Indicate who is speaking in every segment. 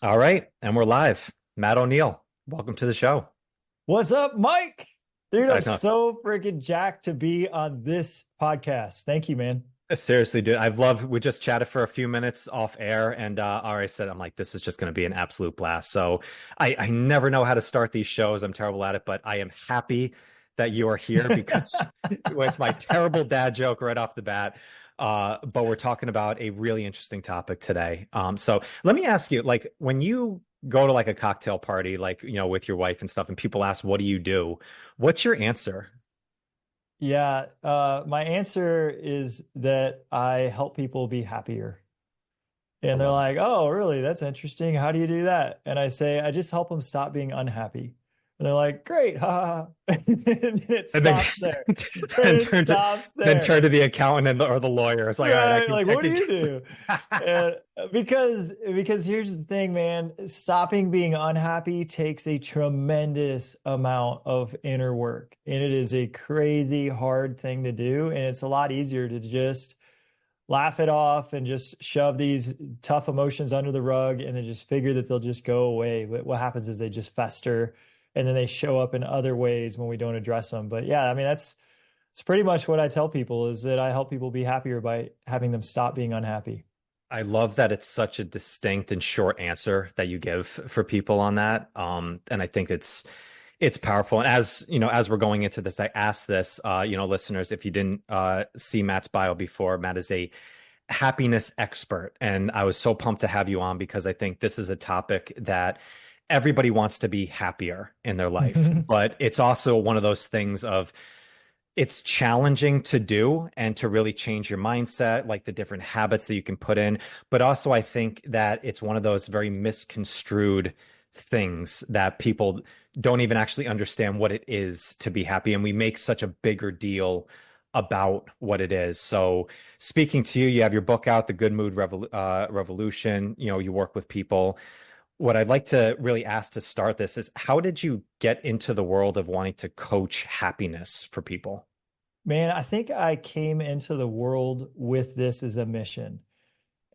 Speaker 1: All right, and we're live. Matt O'Neill, welcome to the show.
Speaker 2: What's up, Mike? Dude, I'm
Speaker 1: I know,
Speaker 2: so freaking jacked to be on this podcast. Thank you, man.
Speaker 1: seriously, dude. I've loved. We just chatted for a few minutes off air, and already said, I'm like, this is just going to be an absolute blast. So I never know how to start these shows. I'm terrible at it, but I am happy that you are here because it's my terrible dad joke right off the bat. But we're talking about a really interesting topic today. So let me ask you, like, when you go to like a cocktail party, like, with your wife and stuff, and people ask, what do you do? What's your answer?
Speaker 2: Yeah, my answer is that I help people be happier.
Speaker 1: I
Speaker 2: And they're
Speaker 1: love
Speaker 2: like, "Oh, really? That's interesting. How do you do that?" And I say, "I just help them stop being unhappy." And they're like, "Great, ha ha ha." And it
Speaker 1: and then
Speaker 2: stops there. And
Speaker 1: then
Speaker 2: it
Speaker 1: turn to
Speaker 2: stops
Speaker 1: then
Speaker 2: there.
Speaker 1: turn to the accountant or the lawyer. It's like, all right, I
Speaker 2: Right.
Speaker 1: can
Speaker 2: Like,
Speaker 1: I
Speaker 2: what do
Speaker 1: can
Speaker 2: you
Speaker 1: get
Speaker 2: do?
Speaker 1: this.
Speaker 2: And because here's the thing, man, stopping being unhappy takes a tremendous amount of inner work. And it is a crazy hard thing to do. And it's a lot easier to just laugh it off and just shove these tough emotions under the rug and then just figure that they'll just go away. But what happens is they just fester and then they show up in other ways when we don't address them. But yeah, I mean, it's pretty much what I tell people is that I help people be happier by having them stop being unhappy.
Speaker 1: I love that it's such a distinct and short answer that you give for people on that. And I think it's powerful. And as you know, as we're going into this, I asked this, listeners, if you didn't see Matt's bio before, Matt is a happiness expert. And I was so pumped to have you on because I think this is a topic that everybody wants to be happier in their life. But it's also one of those things of it's challenging to do and to really change your mindset, like the different habits that you can put in. But also, I think that it's one of those very misconstrued things that people don't even actually understand what it is to be happy. And we make such a bigger deal about what it is. So, speaking to you, you have your book out, The Good Mood Revolution. You work with people. What I'd like to really ask to start this is how did you get into the world of wanting to coach happiness for people?
Speaker 2: Man, I think I came into the world with this as a mission.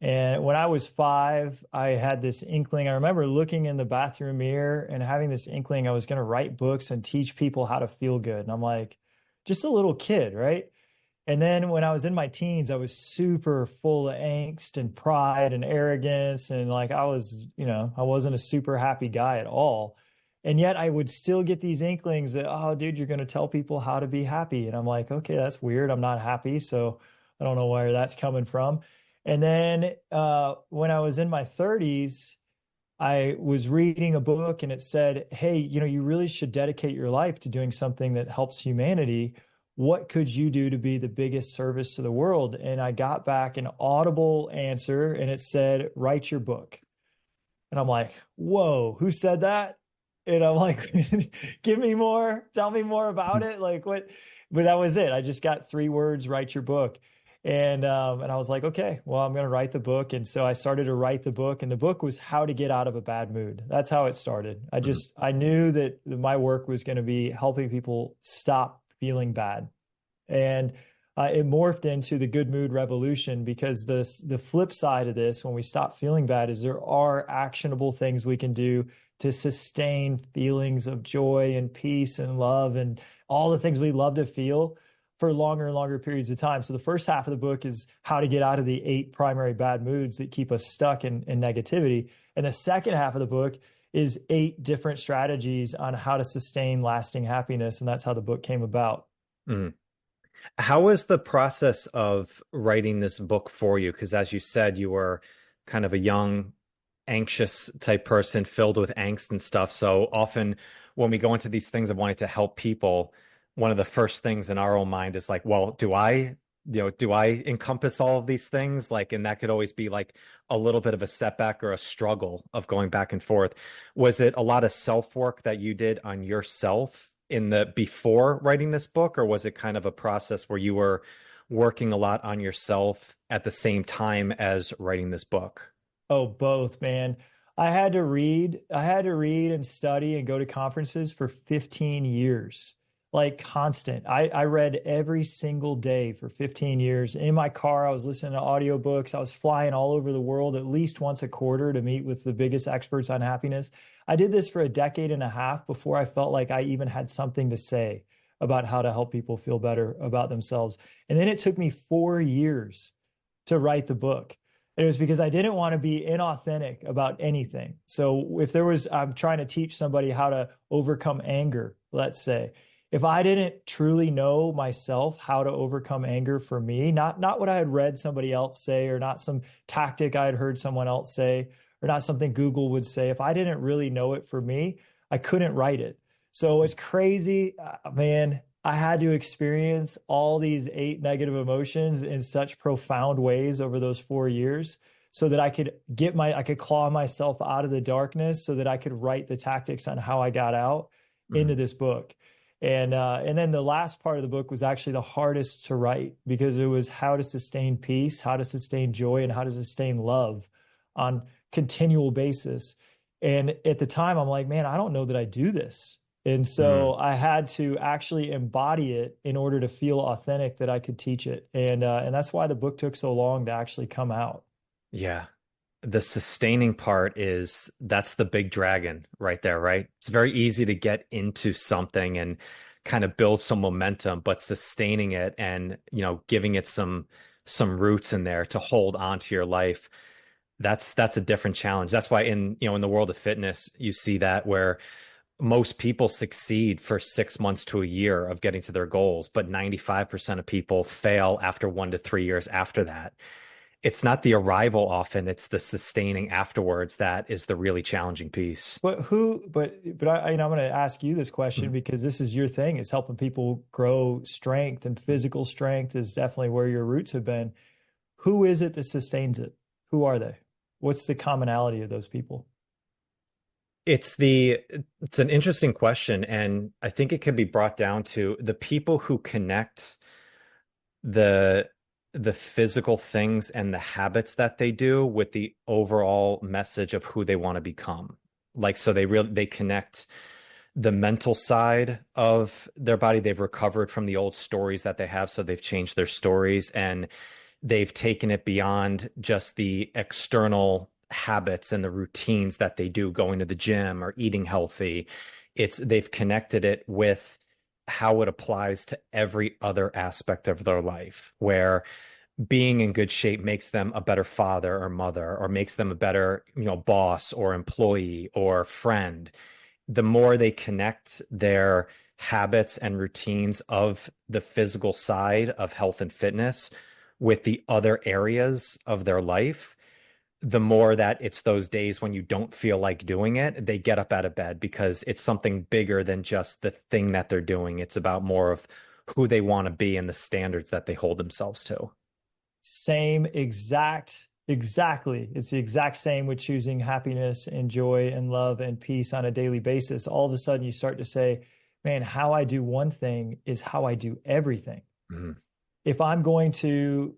Speaker 2: And when I was 5, I had this inkling. I remember looking in the bathroom mirror and having this inkling I was going to write books and teach people how to feel good. And I'm like, just a little kid, right? And then when I was in my teens, I was super full of angst and pride and arrogance. And like I was, I wasn't a super happy guy at all. And yet I would still get these inklings that, oh, dude, you're going to tell people how to be happy. And I'm like, okay, that's weird. I'm not happy. So I don't know where that's coming from. And then when I was in my 30s, I was reading a book and it said, hey, you really should dedicate your life to doing something that helps humanity. What could you do to be the biggest service to the world? And I got back an audible answer and it said, write your book. And I'm like, whoa, who said that? And I'm like, give me more, tell me more about it. Like what? But that was it. I just got 3 words, write your book. And I was like, okay, well, I'm going to write the book. And so I started to write the book, and the book was how to get out of a bad mood. That's how it started. I knew that my work was going to be helping people stop feeling bad. And it morphed into the good mood revolution because the flip side of this, when we stop feeling bad, is there are actionable things we can do to sustain feelings of joy and peace and love and all the things we love to feel for longer and longer periods of time. So the first half of the book is how to get out of the 8 primary bad moods that keep us stuck in negativity. And the second half of the book is 8 different strategies on how to sustain lasting happiness. And that's how the book came about.
Speaker 1: Mhm. How was the process of writing this book for you? Because as you said, you were kind of a young, anxious type person filled with angst and stuff. So often when we go into these things of wanting to help people, one of the first things in our own mind is like, well, do I encompass all of these things? Like, and that could always be like a little bit of a setback or a struggle of going back and forth. Was it a lot of self work that you did on yourself in the before writing this book, or was it kind of a process where you were working a lot on yourself at the same time as writing this book?
Speaker 2: Oh, both, man. I had to read and study and go to conferences for 15 years. like constant. I read every single day for 15 years. In my car, I was listening to audiobooks. I was flying all over the world at least once a quarter to meet with the biggest experts on happiness. I did this for a decade and a half before I felt like I even had something to say about how to help people feel better about themselves. And then it took me 4 years to write the book. And it was because I didn't want to be inauthentic about anything. So if there was, I'm trying to teach somebody how to overcome anger, let's say, if I didn't truly know myself how to overcome anger for me, not what I had read somebody else say, or not some tactic I had heard someone else say, or not something Google would say, if I didn't really know it for me, I couldn't write it. So it's crazy, man. I had to experience all these 8 negative emotions in such profound ways over those 4 years so that I could claw myself out of the darkness so that I could write the tactics on how I got out into this book. And then the last part of the book was actually the hardest to write because it was how to sustain peace, how to sustain joy, and how to sustain love on continual basis. And at the time, I'm like, man, I don't know that I do this. And so I had to actually embody it in order to feel authentic that I could teach it. And that's why the book took so long to actually come out.
Speaker 1: Yeah. The sustaining part that's the big dragon right there, right? It's very easy to get into something and kind of build some momentum, but sustaining it and, giving it some roots in there to hold on to your life, that's a different challenge. That's why in the world of fitness, you see that where most people succeed for 6 months to a year of getting to their goals, but 95% of people fail after 1 to 3 years after that. It's not the arrival often, it's the sustaining afterwards that is the really challenging piece.
Speaker 2: But I'm going to ask you this question
Speaker 1: Mhm.
Speaker 2: because this is your thing. It's helping people grow strength, and physical strength is definitely where your roots have been. Who is it that sustains it? Who are they? What's the commonality of those people?
Speaker 1: It's an interesting question, and I think it can be brought down to the people who connect the the physical things and the habits that they do with the overall message of who they want to become. Like, so they connect the mental side of their body. They've recovered from the old stories that they have, so they've changed their stories and they've taken it beyond just the external habits and the routines that they do, going to the gym or eating healthy. They've connected it with how it applies to every other aspect of their life, where being in good shape makes them a better father or mother, or makes them a better, boss or employee or friend. The more they connect their habits and routines of the physical side of health and fitness with the other areas of their life, the more that it's those days when you don't feel like doing it, they get up out of bed because it's something bigger than just the thing that they're doing. It's about more of who they want to be and the standards that they hold themselves to.
Speaker 2: Exactly. It's the exact same with choosing happiness and joy and love and peace on a daily basis. All of a sudden, you start to say, man, how I do one thing is how I do everything.
Speaker 1: Mhm.
Speaker 2: If I'm going to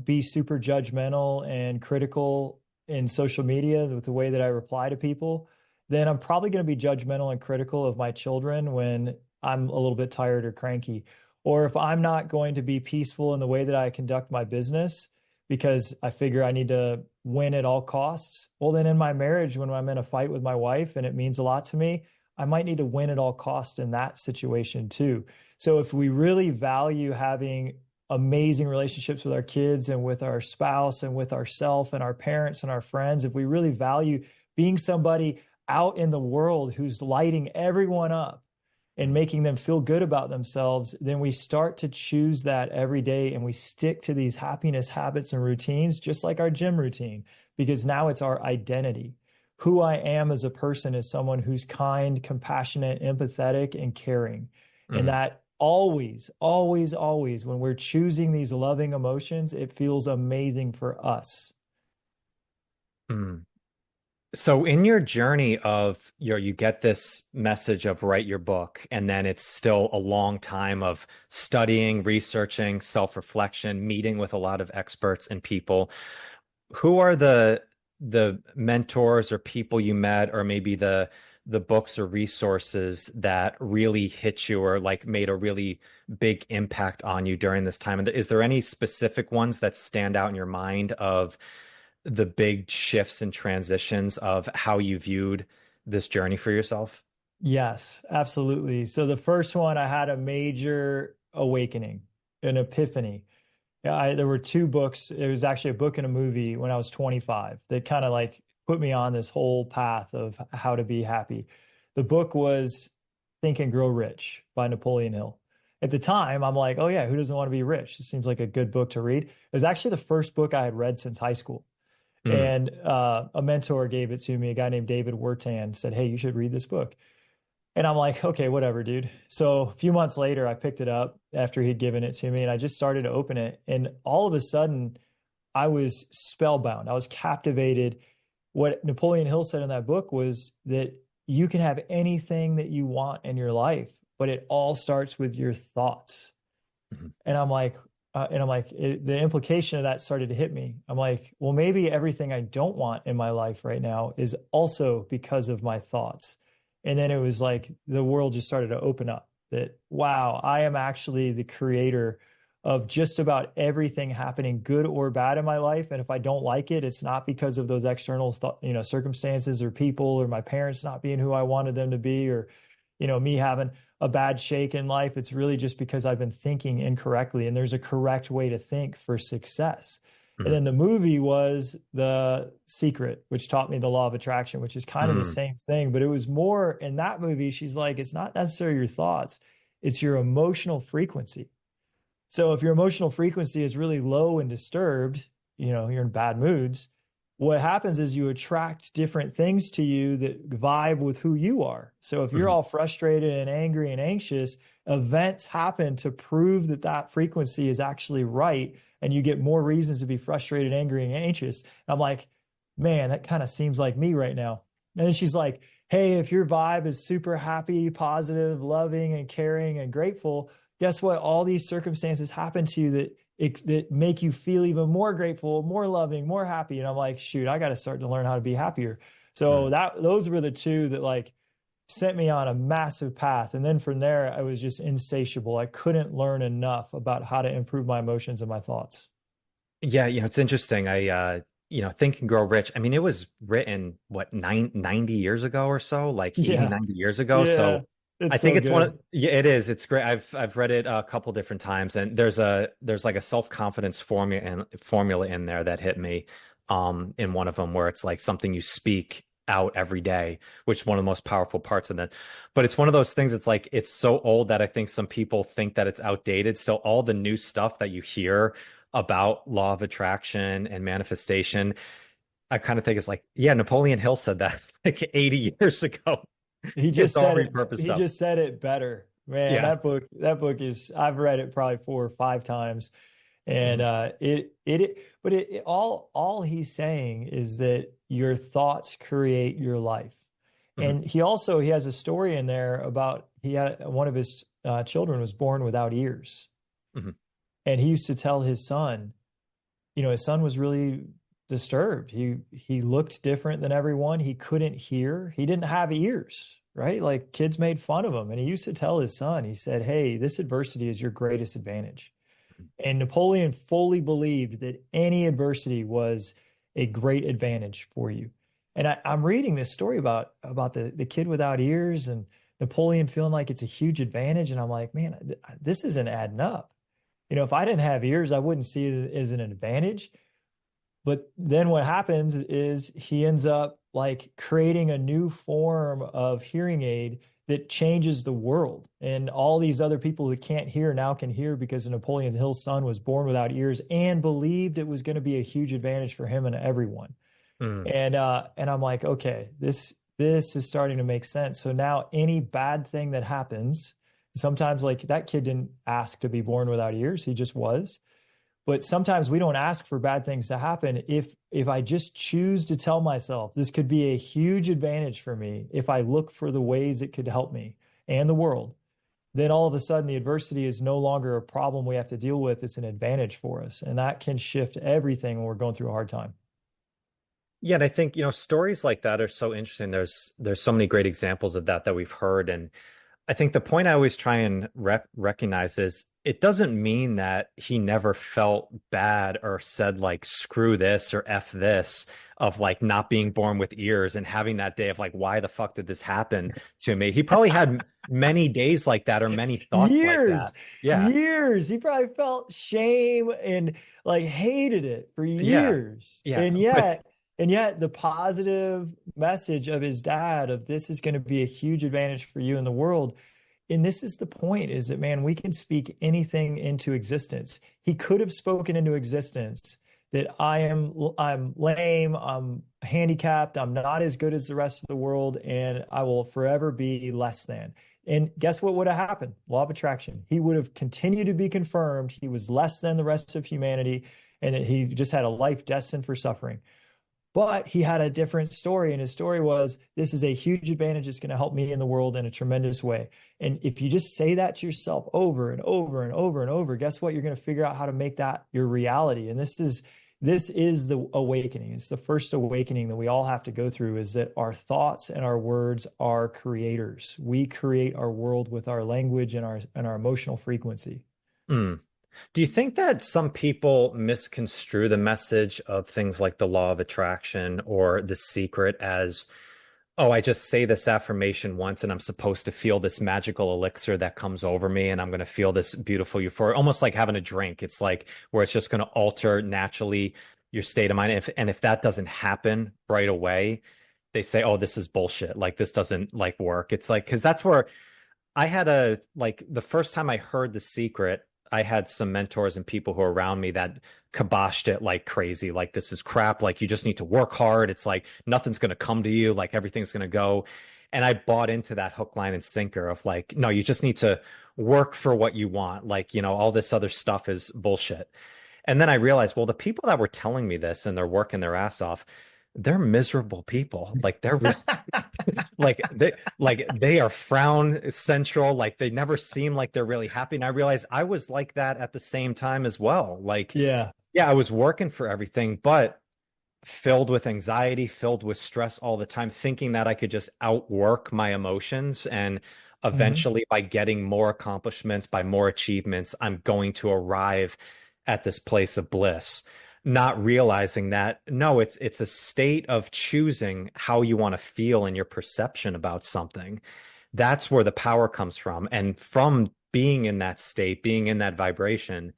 Speaker 2: be super judgmental and critical in social media with the way that I reply to people, then I'm probably going to be judgmental and critical of my children when I'm a little bit tired or cranky. Or if I'm not going to be peaceful in the way that I conduct my business because I figure I need to win at all costs, well, then in my marriage, when I'm in a fight with my wife and it means a lot to me, I might need to win at all costs in that situation too. So if we really value having amazing relationships with our kids and with our spouse and with ourself and our parents and our friends, if we really value being somebody out in the world who's lighting everyone up and making them feel good about themselves, then we start to choose that every day and we stick to these happiness habits and routines, just like our gym routine, because now it's our identity. Who I am as a person is someone who's kind, compassionate, empathetic, and caring. And
Speaker 1: Mhm.
Speaker 2: that always, always, always, when we're choosing these loving emotions, it feels amazing for us.
Speaker 1: Mhm. So in your journey of you get this message of write your book, and then it's still a long time of studying, researching, self-reflection, meeting with a lot of experts and people. Who are the mentors or people you met, or maybe the books or resources that really hit you or like made a really big impact on you during this time? And is there any specific ones that stand out in your mind of the big shifts and transitions of how you viewed this journey for yourself?
Speaker 2: Yes, absolutely. So the first one, I had a major awakening, an epiphany. Yeah, there were two books. It was actually a book and a movie when I was 25 that kind of like put me on this whole path of how to be happy. The book was Think and Grow Rich by Napoleon Hill. At the time, I'm like, oh yeah, who doesn't want to be rich? It seems like a good book to read. It was actually the first book I had read since high school.
Speaker 1: Mm,
Speaker 2: And a mentor gave it to me, a guy named David Wertan said, hey, you should read this book. And I'm like, okay, whatever, dude. So a few months later, I picked it up after he'd given it to me and I just started to open it. And all of a sudden, I was spellbound. I was captivated. What Napoleon Hill said in that book was that you can have anything that you want in your life, but it all starts with your thoughts.
Speaker 1: mhm,
Speaker 2: The implication of that started to hit me. I'm like, well, maybe everything I don't want in my life right now is also because of my thoughts. And then it was like the world just started to open up that, wow, I am actually the creator of just about everything happening, good or bad in my life. And if I don't like it, it's not because of those external, circumstances or people or my parents not being who I wanted them to be, or, me having a bad shake in life. It's really just because I've been thinking incorrectly, and there's a correct way to think for success. And
Speaker 1: mhm,
Speaker 2: then the movie was The Secret, which taught me the law of attraction, which is kind of the
Speaker 1: mm,
Speaker 2: same thing, but it was more in that movie. She's like, it's not necessarily your thoughts, it's your emotional frequency. So if your emotional frequency is really low and disturbed, you're in bad moods, what happens is you attract different things to you that vibe with who you are. So if you're
Speaker 1: mhm,
Speaker 2: all frustrated and angry and anxious, events happen to prove that that frequency is actually right. And you get more reasons to be frustrated, angry, and anxious. And I'm like, man, that kind of seems like me right now. And then she's like, hey, if your vibe is super happy, positive, loving, and caring and grateful, guess what? All these circumstances happen to you that make you feel even more grateful, more loving, more happy. And I'm like, shoot, I got to start to learn how to be happier. So
Speaker 1: mm.
Speaker 2: those were the two that like sent me on a massive path. And then from there, I was just insatiable. I couldn't learn enough about how to improve my emotions and my thoughts.
Speaker 1: Yeah, it's interesting. Think and Grow Rich. I mean, it was written what 90 years ago or so, like 80,
Speaker 2: Yeah.
Speaker 1: 90 years ago.
Speaker 2: Yeah.
Speaker 1: So I
Speaker 2: It's
Speaker 1: think
Speaker 2: so
Speaker 1: it's
Speaker 2: good.
Speaker 1: yeah, it is. It's great. I've read it a couple different times, and there's like a self-confidence formula in there that hit me in one of them where it's like something you speak out every day, which is one of the most powerful parts of that. But it's one of those things, it's like it's so old that I think some people think that it's outdated. So all the new stuff that you hear about law of attraction and manifestation, I kind of think it's like, yeah, Napoleon Hill said that like 80 years ago.
Speaker 2: He
Speaker 1: It's
Speaker 2: just
Speaker 1: all
Speaker 2: said it.
Speaker 1: repurposed
Speaker 2: He
Speaker 1: stuff.
Speaker 2: just said it better, man.
Speaker 1: Yeah.
Speaker 2: That book is. I've read it probably 4 or 5 times, and
Speaker 1: Mhm,
Speaker 2: all he's saying is that your thoughts create your life.
Speaker 1: mhm,
Speaker 2: And he has a story in there about he had one of his children was born without ears,
Speaker 1: mhm,
Speaker 2: and he used to tell his son, his son was really disturbed. He looked different than everyone. He couldn't hear. He didn't have ears, right? Like kids made fun of him. And he used to tell his son, he said, hey, this adversity is your greatest advantage. And Napoleon fully believed that any adversity was a great advantage for you. And I'm reading this story about the kid without ears and Napoleon feeling like it's a huge advantage. And I'm like, man, this isn't adding up. If I didn't have ears, I wouldn't see it as an advantage. But then what happens is he ends up like creating a new form of hearing aid that changes the world. And all these other people that can't hear now can hear because Napoleon Hill's son was born without ears and believed it was going to be a huge advantage for him and everyone.
Speaker 1: mhm,
Speaker 2: And I'm like, okay, this is starting to make sense. So now any bad thing that happens, sometimes like that kid didn't ask to be born without ears, he just was. But sometimes we don't ask for bad things to happen. If I just choose to tell myself this could be a huge advantage for me if I look for the ways it could help me and the world, then all of a sudden the adversity is no longer a problem we have to deal with. It's an advantage for us. And that can shift everything when we're going through a hard time.
Speaker 1: Yeah, and I think, stories like that are so interesting. There's so many great examples of that we've heard. And I think the point I always try and recognize is it doesn't mean that he never felt bad or said like screw this or F this, of like not being born with ears and having that day of like, why the fuck did this happen to me? He probably had many days like that or many thoughts like
Speaker 2: Years,
Speaker 1: that. Yeah.
Speaker 2: years. He probably felt shame and like hated it for
Speaker 1: Yeah.
Speaker 2: years.
Speaker 1: Yeah.
Speaker 2: And yet the positive message of his dad of this is going to be a huge advantage for you in the world. And this is the point is that, man, we can speak anything into existence. He could have spoken into existence that I'm lame, I'm handicapped, I'm not as good as the rest of the world, and I will forever be less than. And guess what would have happened? Law of attraction. He would have continued to be confirmed he was less than the rest of humanity and that he just had a life destined for suffering. But he had a different story, and his story was this is a huge advantage. It's going to help me in the world in a tremendous way. And if you just say that to yourself over and over and over and over, guess what? You're going to figure out how to make that your reality. And this is the awakening. It's the first awakening that we all have to go through is that our thoughts and our words are creators. We create our world with our language and our emotional frequency.
Speaker 1: Mm. Do you think that some people misconstrue the message of things like the law of attraction or the secret as, oh, I just say this affirmation once and I'm supposed to feel this magical elixir that comes over me and I'm going to feel this beautiful euphoria, almost like having a drink. It's like where it's just going to alter naturally your state of mind. And if that doesn't happen right away, they say, oh, this is bullshit. Like this doesn't like work. It's like, because that's where I had like the first time I heard The Secret, I had some mentors and people who are around me that kiboshed it like crazy. Like, this is crap. Like, you just need to work hard. It's like nothing's going to come to you. Like, everything's going to go. And I bought into that hook, line, and sinker of like, no, you just need to work for what you want. Like, all this other stuff is bullshit. And then I realized, well, the people that were telling me this and they're working their ass off, they're miserable people. Like, they're like they are frown central, like they never seem like they're really happy. And I realized I was like that at the same time as well. Like,
Speaker 2: Yeah.
Speaker 1: yeah, I was working for everything, but filled with anxiety, filled with stress all the time, thinking that I could just outwork my emotions, and
Speaker 2: Mhm.
Speaker 1: eventually by getting more accomplishments, by more achievements, I'm going to arrive at this place of bliss, not realizing that no, it's a state of choosing how you want to feel and your perception about something. That's where the power comes from. And from being in that state, being in that vibration,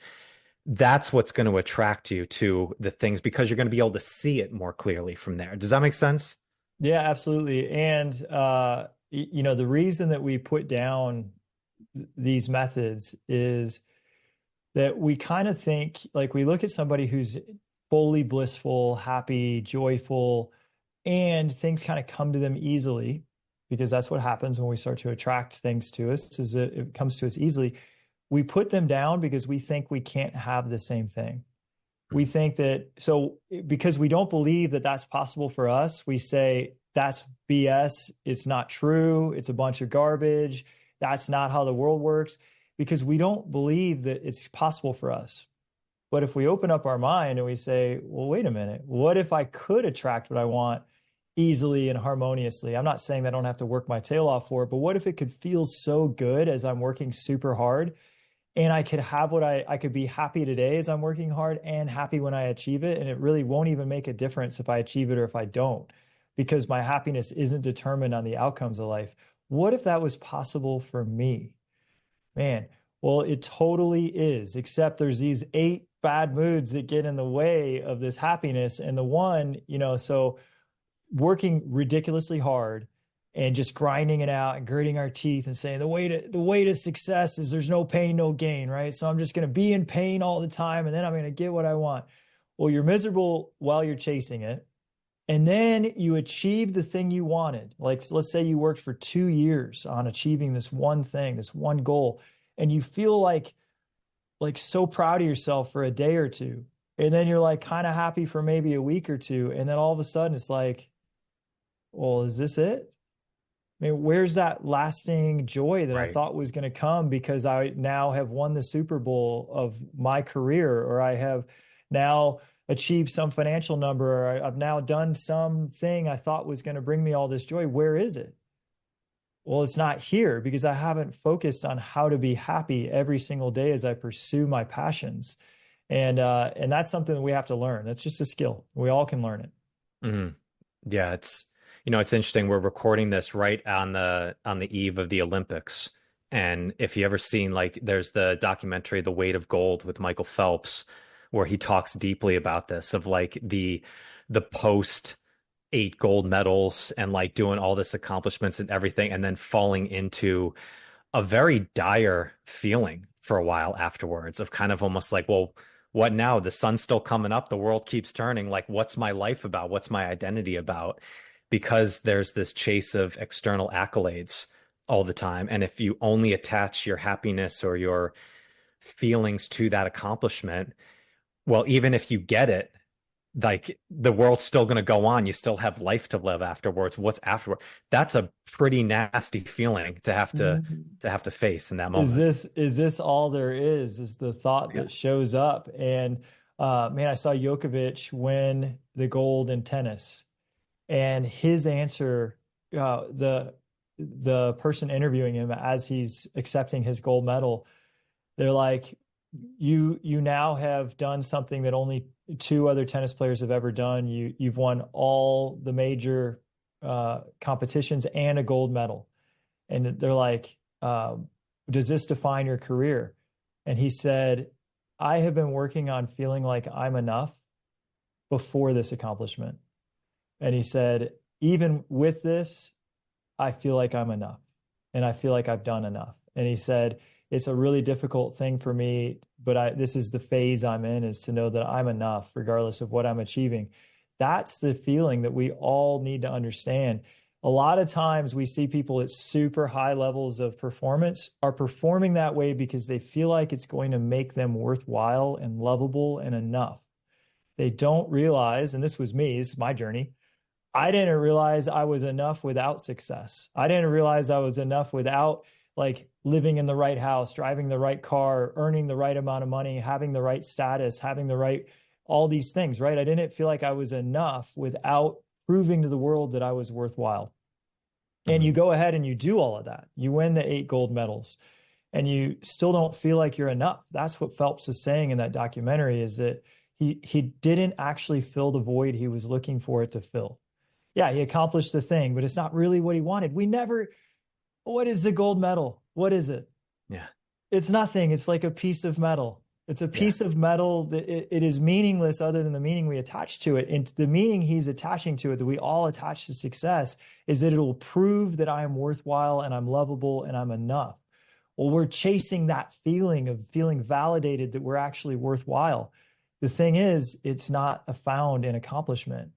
Speaker 1: that's what's going to attract you to the things, because you're going to be able to see it more clearly from there. Does that make sense?
Speaker 2: Yeah, absolutely. And the reason that we put down these methods is that we kind of think like we look at somebody who's fully blissful, happy, joyful, and things kind of come to them easily because that's what happens when we start to attract things to us is that it comes to us easily. We put them down because we think we can't have the same thing. We think that so because we don't believe that that's possible for us, we say that's BS. It's not true. It's a bunch of garbage. That's not how the world works because we don't believe that it's possible for us. But if we open up our mind and we say, well, wait a minute, what if I could attract what I want easily and harmoniously? I'm not saying that I don't have to work my tail off for it, but what if it could feel so good as I'm working super hard and I could have what I could be happy today as I'm working hard and happy when I achieve it. And it really won't even make a difference if I achieve it or if I don't, because my happiness isn't determined on the outcomes of life. What if that was possible for me? Man, well, it totally is, except there's these 8 bad moods that get in the way of this happiness. And the one, so working ridiculously hard and just grinding it out and gritting our teeth and saying the way to success is there's no pain, no gain, right? So I'm just going to be in pain all the time and then I'm going to get what I want. Well, you're miserable while you're chasing it. And then you achieve the thing you wanted. Like, let's say you worked for 2 years on achieving this one thing, this one goal, and you feel like so proud of yourself for a day or two. And then you're like kind of happy for maybe a week or two. And then all of a sudden it's like, well, is this it? I mean, where's that lasting joy that I
Speaker 1: Right.
Speaker 2: thought was going to come because I now have won the Super Bowl of my career, or I have now achieved some financial number, or I've now done something I thought was going to bring me all this joy. Where is it? Well, it's not here because I haven't focused on how to be happy every single day as I pursue my passions. And that's something that we have to learn. That's just a skill. We all can learn it.
Speaker 1: Mhm. Yeah, it's interesting. We're recording this right on the eve of the Olympics. And if you ever seen, like, there's the documentary The Weight of Gold with Michael Phelps, where he talks deeply about this, of like the post 8 gold medals and like doing all this accomplishments and everything, and then falling into a very dire feeling for a while afterwards, of kind of almost like, well, what now? The sun's still coming up, the world keeps turning. Like, what's my life about? What's my identity about? Because there's this chase of external accolades all the time. And if you only attach your happiness or your feelings to that accomplishment, well, even if you get it, like, the world's still going to go on. You still have life to live afterwards. What's afterward? That's a pretty nasty feeling to have to face in that moment.
Speaker 2: Is this all there is the thought
Speaker 1: Yeah.
Speaker 2: that shows up? And man, I saw Djokovic win the gold in tennis, and his answer, the person interviewing him as he's accepting his gold medal, they're like, you now have done something that only two other tennis players have ever done. You've won all the major competitions and a gold medal. And they're like, does this define your career? And he said, I have been working on feeling like I'm enough before this accomplishment. And he said, even with this, I feel like I'm enough and I feel like I've done enough. And he said, it's a really difficult thing for me, but this is the phase I'm in, is to know that I'm enough regardless of what I'm achieving. That's the feeling that we all need to understand. A lot of times we see people at super high levels of performance are performing that way because they feel like it's going to make them worthwhile and lovable and enough. They don't realize, and this was me, this is my journey. I didn't realize I was enough without success. I didn't realize I was enough without like living in the right house, driving the right car, earning the right amount of money, having the right status, having the right, all these things, right? I didn't feel like I was enough without proving to the world that I was worthwhile. And you
Speaker 1: Mhm.
Speaker 2: go ahead and you do all of that. You win the 8 gold medals and you still don't feel like you're enough. That's what Phelps is saying in that documentary, is that he didn't actually fill the void he was looking for it to fill. Yeah, he accomplished the thing, but it's not really what he wanted. What is the gold medal? What is it?
Speaker 1: Yeah.
Speaker 2: It's nothing. It's like a piece of metal. It's a
Speaker 1: Yeah.
Speaker 2: piece of metal that it is meaningless other than the meaning we attach to it. And the meaning he's attaching to it, that we all attach to success, is that it will prove that I am worthwhile and I'm lovable and I'm enough. Well, we're chasing that feeling of feeling validated that we're actually worthwhile. The thing is, it's not found in accomplishment.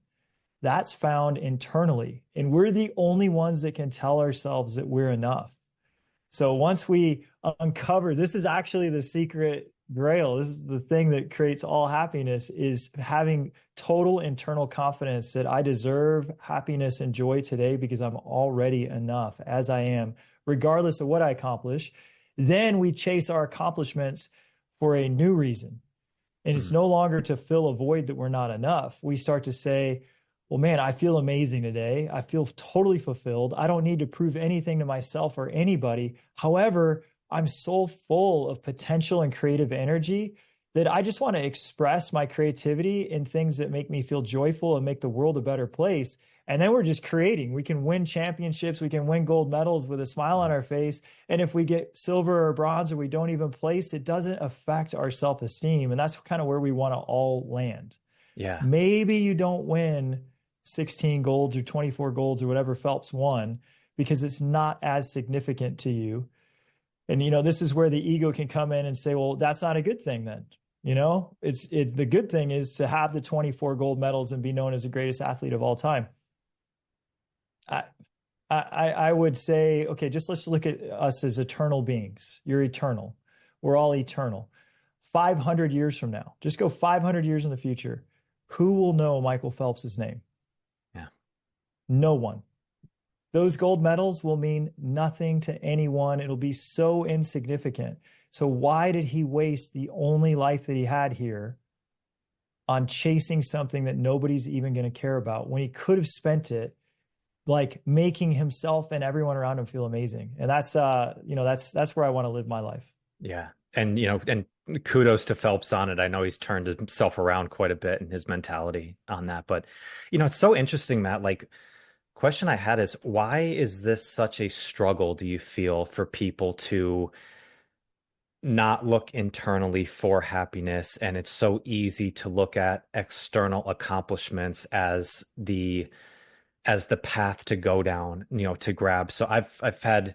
Speaker 2: That's found internally. And we're the only ones that can tell ourselves that we're enough. So once we uncover, this is actually the secret grail. This is the thing that creates all happiness, is having total internal confidence that I deserve happiness and joy today because I'm already enough as I am, regardless of what I accomplish. Then we chase our accomplishments for a new reason. And it's
Speaker 1: Mhm.
Speaker 2: no longer to fill a void that we're not enough. We start to say, well, man, I feel amazing today. I feel totally fulfilled. I don't need to prove anything to myself or anybody. However, I'm so full of potential and creative energy that I just want to express my creativity in things that make me feel joyful and make the world a better place. And then we're just creating. We can win championships. We can win gold medals with a smile on our face. And if we get silver or bronze or we don't even place, it doesn't affect our self-esteem. And that's kind of where we want to all land.
Speaker 1: Yeah.
Speaker 2: Maybe you don't win 16 golds or 24 golds or whatever Phelps won because it's not as significant to you. And, this is where the ego can come in and say, well, that's not a good thing then. It's the good thing is to have the 24 gold medals and be known as the greatest athlete of all time. I, I would say, okay, just let's look at us as eternal beings. You're eternal. We're all eternal. 500 years from now, just go 500 years in the future. Who will know Michael Phelps's name?
Speaker 1: Yeah.
Speaker 2: No one. Those gold medals will mean nothing to anyone. It'll be so insignificant. So why did he waste the only life that he had here on chasing something that nobody's even going to care about when he could have spent it like making himself and everyone around him feel amazing. And that's that's where I want to live my life.
Speaker 1: Yeah. And, and kudos to Phelps on it. I know he's turned himself around quite a bit in his mentality on that. But, it's so interesting, Matt. Like, question I had is why is this such a struggle, do you feel, for people to not look internally for happiness? And it's so easy to look at external accomplishments as the path to go down, to grab. So I've had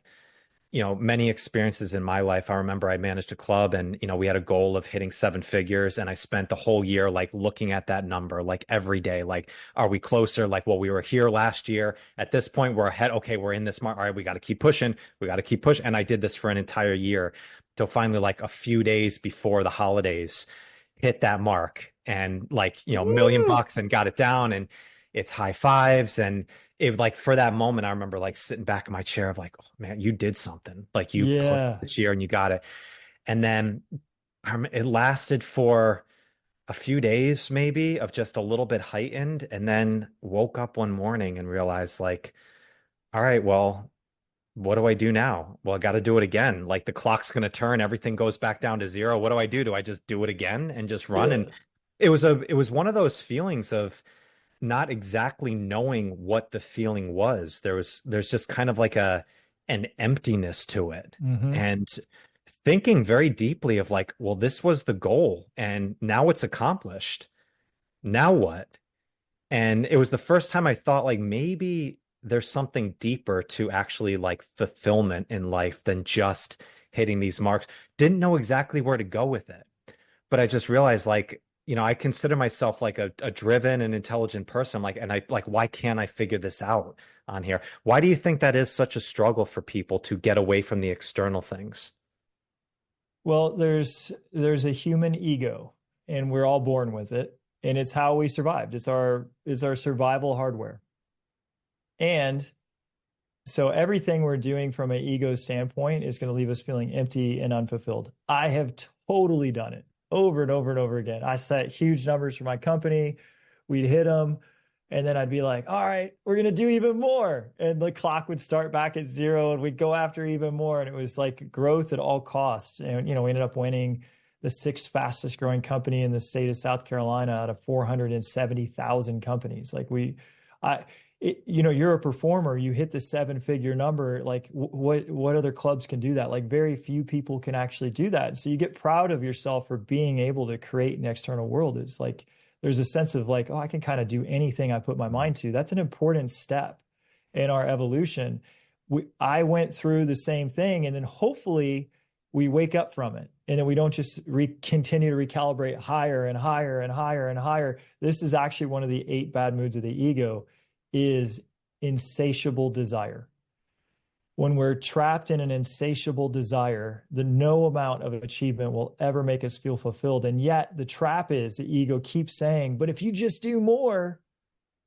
Speaker 1: many experiences in my life. I remember I managed a club and, we had a goal of hitting seven figures. And I spent the whole year like looking at that number, like every day, like, are we closer? Like, well, we were here last year. At this point, we're ahead. Okay, we're in this mark. All right, we got to keep pushing. We got to keep pushing. And I did this for an entire year till finally, like a few days before the holidays, hit that mark and like, million
Speaker 2: Woo!
Speaker 1: bucks and got it down. And it's high fives. And it like for that moment, I remember like sitting back in my chair of like, oh man, you did something. Like you put
Speaker 2: Yeah.
Speaker 1: this year and you got it. And then it lasted for a few days, maybe of just a little bit heightened. And then woke up one morning and realized like, all right, well, what do I do now? Well, I got to do it again. Like the clock's going to turn, everything goes back down to zero. What do I do? Do I just do it again and just run?
Speaker 2: Yeah.
Speaker 1: And it was one of those feelings of not exactly knowing what the feeling was. There's just kind of like an emptiness to it.
Speaker 2: Hmm.
Speaker 1: And thinking very deeply of like, well, this was the goal and now it's accomplished. Now what? And it was the first time I thought like maybe there's something deeper to actually like fulfillment in life than just hitting these marks. Didn't know exactly where to go with it. But I just realized like, I consider myself like a driven and intelligent person. Like, and I like, why can't I figure this out on here? Why do you think that is such a struggle for people to get away from the external things?
Speaker 2: Well, there's a human ego, and we're all born with it, and it's how we survived. It's our survival hardware. And so everything we're doing from an ego standpoint is going to leave us feeling empty and unfulfilled. I have totally done it over and over and over again. I set huge numbers for my company. We'd hit them. And then I'd be like, all right, we're going to do even more. And the clock would start back at zero and we'd go after even more. And it was like growth at all costs. And, we ended up winning the sixth fastest growing company in the state of South Carolina out of 470,000 companies. Like you're a performer, you hit the seven-figure number. Like what other clubs can do that? Like very few people can actually do that. So you get proud of yourself for being able to create an external world. It's like, there's a sense of like, oh, I can kind of do anything I put my mind to. That's an important step in our evolution. I went through the same thing, and then hopefully we wake up from it, and then we don't just continue to recalibrate higher and higher and higher and higher. This is actually one of the 8 bad moods of the ego, is insatiable desire. When we're trapped in an insatiable desire, no amount of achievement will ever make us feel fulfilled. And yet the trap is the ego keeps saying, but if you just do more,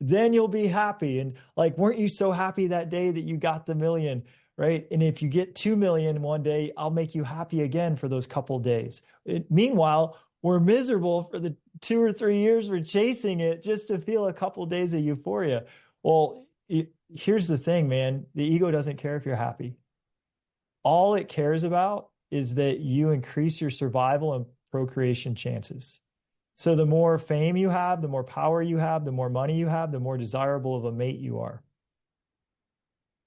Speaker 2: then you'll be happy. And like, weren't you so happy that day that you got the million, right? And if you get 2 million one day, I'll make you happy again for those couple days. Meanwhile, we're miserable for the 2 or 3 years we're chasing it just to feel a couple days of euphoria. Well, here's the thing, man. The ego doesn't care if you're happy. All it cares about is that you increase your survival and procreation chances. So the more fame you have, the more power you have, the more money you have, the more desirable of a mate you are.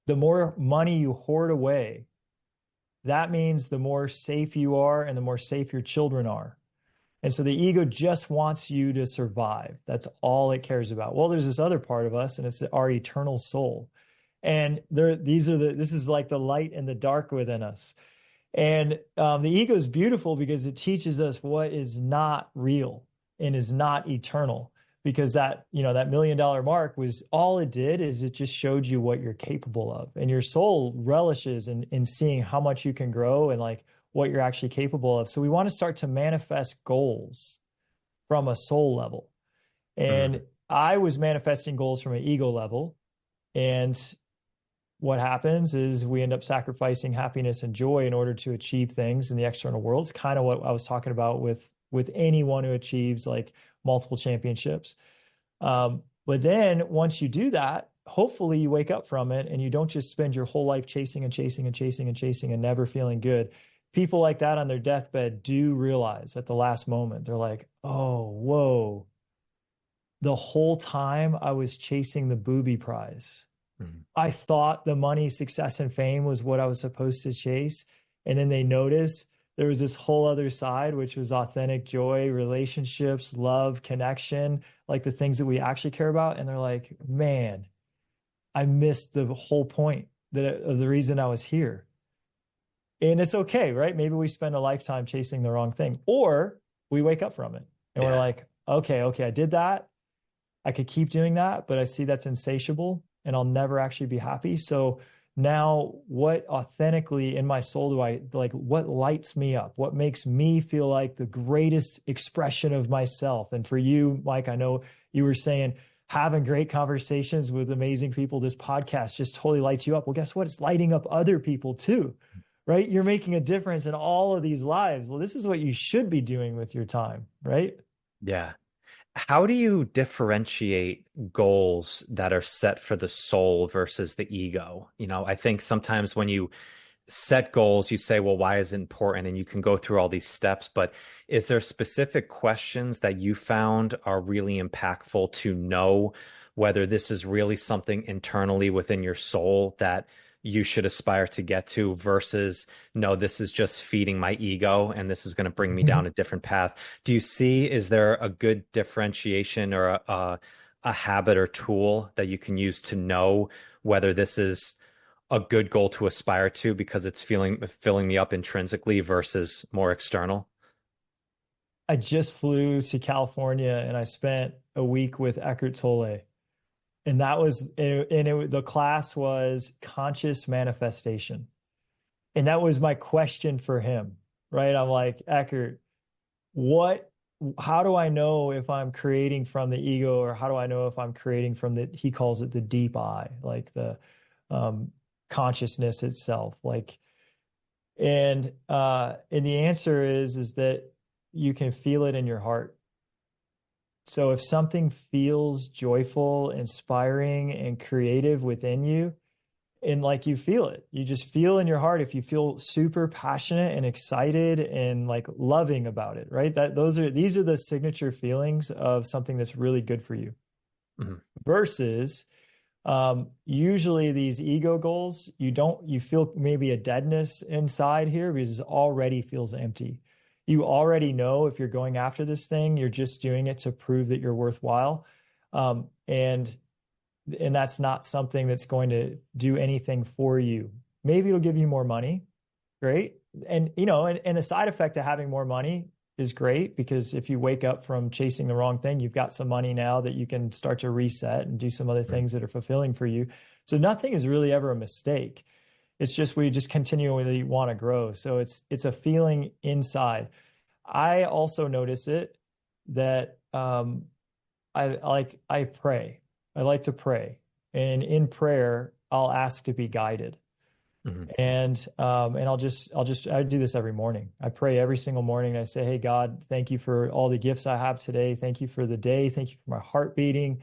Speaker 2: The more money you hoard away, that means the more safe you are and the more safe your children are. And so the ego just wants you to survive. That's all it cares about. Well, there's this other part of us, and it's our eternal soul. And this is like the light and the dark within us. And the ego is beautiful because it teaches us what is not real and is not eternal. Because that $1 million mark was all it did is it just showed you what you're capable of. And your soul relishes in seeing how much you can grow and like what you're actually capable of. So we want to start to manifest goals from a soul level. And I was manifesting goals from an ego level. And what happens is we end up sacrificing happiness and joy in order to achieve things in the external world. It's kind of what I was talking about with with anyone who achieves like multiple championships. But then once you do that, hopefully you wake up from it and you don't just spend your whole life chasing and chasing and chasing and chasing and never feeling good. People like that on their deathbed do realize at the last moment, they're like, oh, whoa, the whole time I was chasing the booby prize.
Speaker 1: Mhm.
Speaker 2: I thought the money, success, and fame was what I was supposed to chase. And then they notice there was this whole other side, which was authentic joy, relationships, love, connection, like the things that we actually care about. And they're like, man, I missed the whole point of the reason I was here. And it's okay, right? Maybe we spend a lifetime chasing the wrong thing, or we wake up from it and we're like, okay, I did that. I could keep doing that, but I see that's insatiable and I'll never actually be happy. So now what authentically in my soul do I like? What lights me up? What makes me feel like the greatest expression of myself? And for you, Mike, I know you were saying having great conversations with amazing people, this podcast just totally lights you up. Well, guess what? It's lighting up other people too, right? You're making a difference in all of these lives. Well, this is what you should be doing with your time, right?
Speaker 1: Yeah. How do you differentiate goals that are set for the soul versus the ego? I think sometimes when you set goals, you say, well, why is it important? And you can go through all these steps, but is there specific questions that you found are really impactful to know whether this is really something internally within your soul that you should aspire to get to versus, no, this is just feeding my ego and this is going to bring me down a different path? Do you see, is there a good differentiation or a habit or tool that you can use to know whether this is a good goal to aspire to because it's filling me up intrinsically versus more external?
Speaker 2: I just flew to California and I spent a week with Eckhart Tolle. And the class was conscious manifestation. And that was my question for him, right? I'm like, Eckhart, how do I know if I'm creating from the ego, or how do I know if I'm creating from he calls it the deep I, like the consciousness itself. And the answer is that you can feel it in your heart. So if something feels joyful, inspiring, and creative within you, and like you feel it, you just feel in your heart, if you feel super passionate and excited and like loving about it, right? These are the signature feelings of something that's really good for you. Mm-hmm. Versus usually these ego goals, you feel maybe a deadness inside here because it already feels empty. You already know if you're going after this thing, you're just doing it to prove that you're worthwhile. And that's not something that's going to do anything for you. Maybe it'll give you more money. Great. And, and the side effect of having more money is great, because if you wake up from chasing the wrong thing, you've got some money now that you can start to reset and do some other things that are fulfilling for you. So nothing is really ever a mistake. It's just, we just continually want to grow. So it's a feeling inside. I also notice it that I pray. I like to pray. And in prayer, I'll ask to be guided. Mm-hmm. And I do this every morning. I pray every single morning. I say, hey, God, thank you for all the gifts I have today. Thank you for the day. Thank you for my heart beating.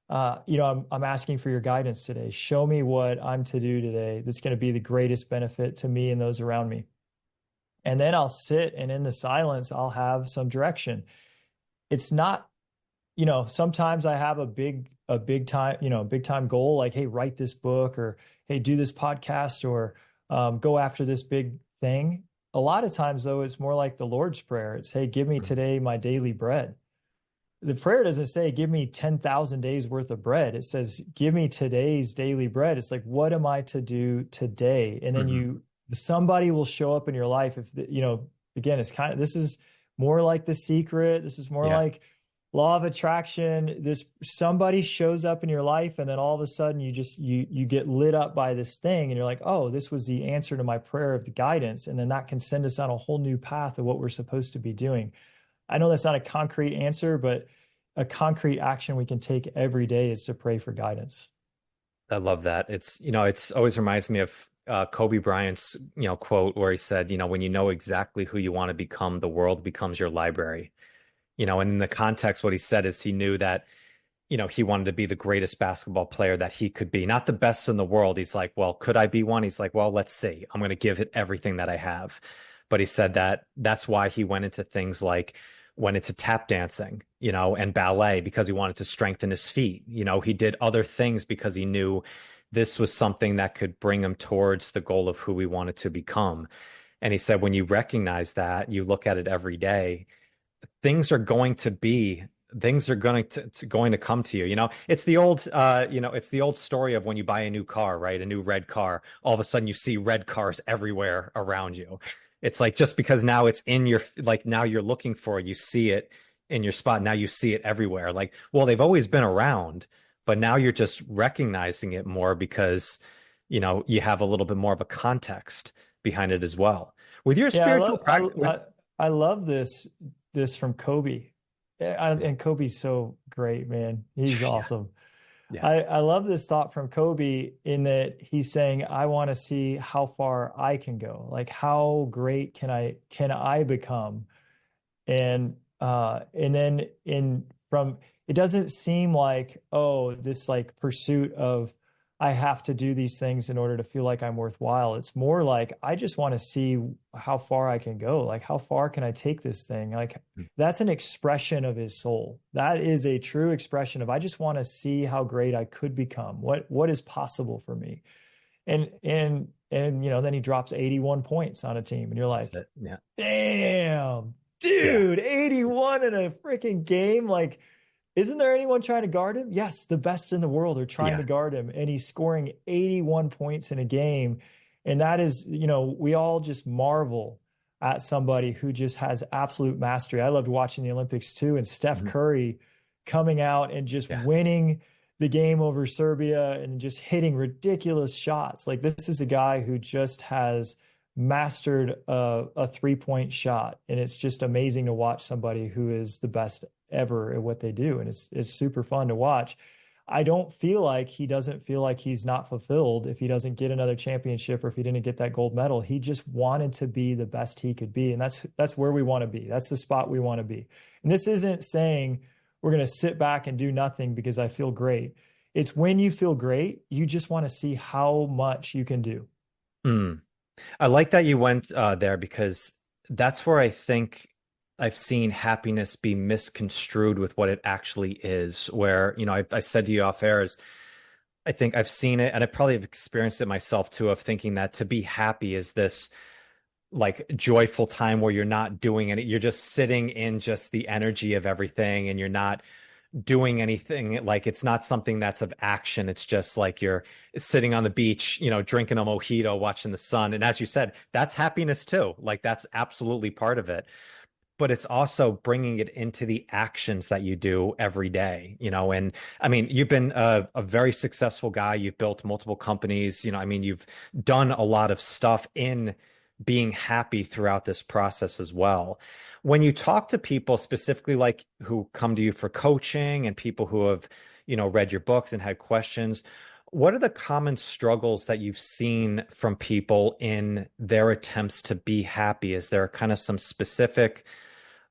Speaker 2: I'm asking for your guidance today. Show me what I'm to do today that's going to be the greatest benefit to me and those around me. And then I'll sit, and in the silence, I'll have some direction. It's not, sometimes I have a big time goal, like, hey, write this book, or hey, do this podcast, or go after this big thing. A lot of times, though, it's more like the Lord's Prayer. It's, hey, give me today my daily bread. The prayer doesn't say, give me 10,000 days worth of bread. It says, give me today's daily bread. It's like, what am I to do today? And then somebody will show up in your life. Again, this is more like The Secret. This is more like law of attraction. Somebody shows up in your life, and then all of a sudden you get lit up by this thing, and you're like, oh, this was the answer to my prayer of the guidance. And then that can send us on a whole new path of what we're supposed to be doing. I know that's not a concrete answer, but a concrete action we can take every day is to pray for guidance.
Speaker 1: I love that. It's always reminds me of Kobe Bryant's, quote where he said, when you know exactly who you want to become, the world becomes your library. And in the context, what he said is he knew that, he wanted to be the greatest basketball player that he could be, not the best in the world. He's like, well, could I be one? He's like, well, let's see. I'm going to give it everything that I have. But he said that that's why he went into tap dancing, and ballet because he wanted to strengthen his feet. He did other things because he knew this was something that could bring him towards the goal of who he wanted to become. And he said, when you recognize that, you look at it every day, things are going to be things are going to come to you. It's the old story of when you buy a new car, right? A new red car, all of a sudden you see red cars everywhere around you. It's like just because now it's in your, like, now you're looking for it, you see it in your spot, now you see it everywhere. Like, well, they've always been around, but now you're just recognizing it more because you have a little bit more of a context behind it as well. With your
Speaker 2: Yeah,
Speaker 1: spiritual practice,
Speaker 2: I love this from Kobe. And Kobe's so great, man. He's
Speaker 1: yeah,
Speaker 2: awesome.
Speaker 1: yeah,
Speaker 2: I love this thought from Kobe in that he's saying, I want to see how far I can go. Like how great can I become? And then in from it doesn't seem like, oh, this like pursuit of I have to do these things in order to feel like I'm worthwhile. It's more like I just want to see how far I can go. Like how far can I take this thing? Like that's an expression of his soul. That is a true expression of I just want to see how great I could become. What is possible for me? And then he drops 81 points on a team and you're
Speaker 1: that's
Speaker 2: like,
Speaker 1: it. Yeah,
Speaker 2: damn,
Speaker 1: yeah,
Speaker 2: dude, 81 in a freaking game. Like, isn't there anyone trying to guard him? Yes, the best in the world are trying to
Speaker 1: yeah.
Speaker 2: guard him. And he's scoring 81 points in a game. And that is, we all just marvel at somebody who just has absolute mastery. I loved watching the Olympics too. And Steph
Speaker 1: Mhm.
Speaker 2: Curry coming out and just
Speaker 1: Yeah.
Speaker 2: winning the game over Serbia and just hitting ridiculous shots. Like, this is a guy who just has mastered a 3-point shot. And it's just amazing to watch somebody who is the best ever at what they do. And it's super fun to watch. I don't feel like he doesn't feel like he's not fulfilled if he doesn't get another championship or if he didn't get that gold medal. He just wanted to be the best he could be. And that's where we want to be. That's the spot we want to be. And this isn't saying we're going to sit back and do nothing because I feel great. It's when you feel great, you just want to see how much you can do.
Speaker 1: Mm. I like that you went there because that's where I think I've seen happiness be misconstrued with what it actually is. Where, I said to you off air is I think I've seen it and I probably have experienced it myself too, of thinking that to be happy is this like joyful time where you're not doing any, you're just sitting in just the energy of everything and you're not doing anything. Like it's not something that's of action. It's just like you're sitting on the beach, drinking a mojito, watching the sun. And as you said, that's happiness too. Like that's absolutely part of it. But it's also bringing it into the actions that you do every day, and I mean, you've been a very successful guy. You've built multiple companies, I mean, you've done a lot of stuff in being happy throughout this process as well. When you talk to people specifically like who come to you for coaching and people who have, read your books and had questions, what are the common struggles that you've seen from people in their attempts to be happy? Is there kind of some specific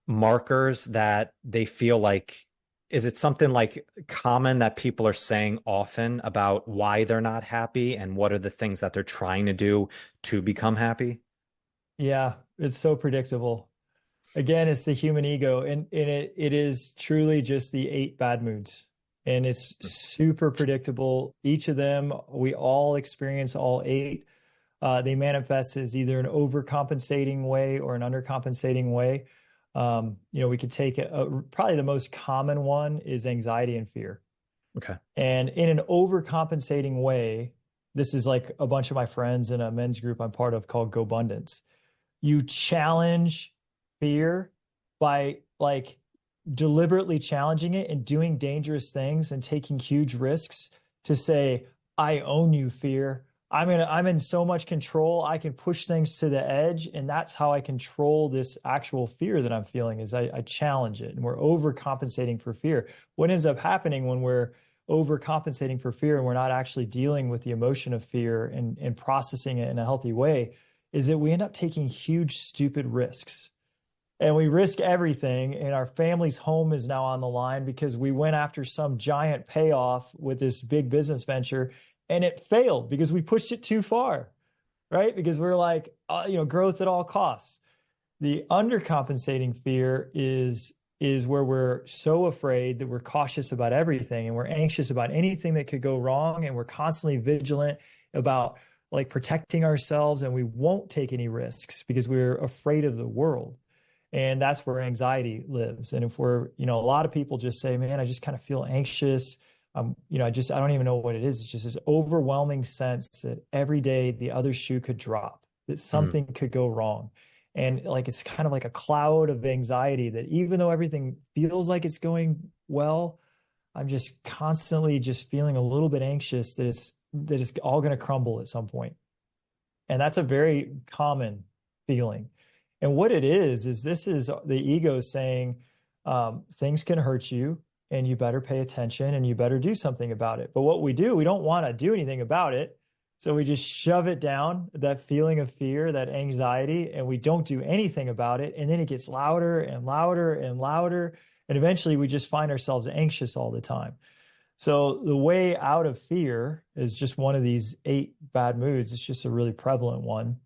Speaker 1: markers that they feel like, is it something like common that people are saying often about why they're not happy and what are the things that they're trying to do to become happy?
Speaker 2: Yeah, it's so predictable. Again, it's the human ego, and it is truly just the 8 bad moods. And it's super predictable. Each of them, we all experience all 8. They manifest as either an overcompensating way or an undercompensating way. We could take probably the most common one is anxiety and fear.
Speaker 1: Okay.
Speaker 2: And in an overcompensating way, this is like a bunch of my friends in a men's group I'm part of called GoBundance. You challenge fear by like deliberately challenging it and doing dangerous things and taking huge risks to say, I own you, fear. I'm in so much control. I can push things to the edge. And that's how I control this actual fear that I'm feeling is I challenge it. And we're overcompensating for fear. What ends up happening when overcompensating for fear and we're not actually dealing with the emotion of fear and processing it in a healthy way is that we end up taking huge, stupid risks. And we risk everything. And our family's home is now on the line because we went after some giant payoff with this big business venture and it failed because we pushed it too far, right? Because we're like, growth at all costs. The undercompensating fear is where we're so afraid that we're cautious about everything and we're anxious about anything that could go wrong. And we're constantly vigilant about like protecting ourselves, and we won't take any risks because we're afraid of the world. And that's where anxiety lives. And if we're, a lot of people just say, man, I just kind of feel anxious. I don't even know what it is. It's just this overwhelming sense that every day the other shoe could drop, that something could go wrong. And like, it's kind of like a cloud of anxiety that even though everything feels like it's going well, I'm just constantly just feeling a little bit anxious that it's all going to crumble at some point. And that's a very common feeling. And what it is this is the ego saying, things can hurt you and you better pay attention and you better do something about it. But what we do, we don't want to do anything about it. So we just shove it down, that feeling of fear, that anxiety, and we don't do anything about it. And then it gets louder and louder and louder. And eventually we just find ourselves anxious all the time. So the way out of fear is just one of these 8 bad moods. It's just a really prevalent one.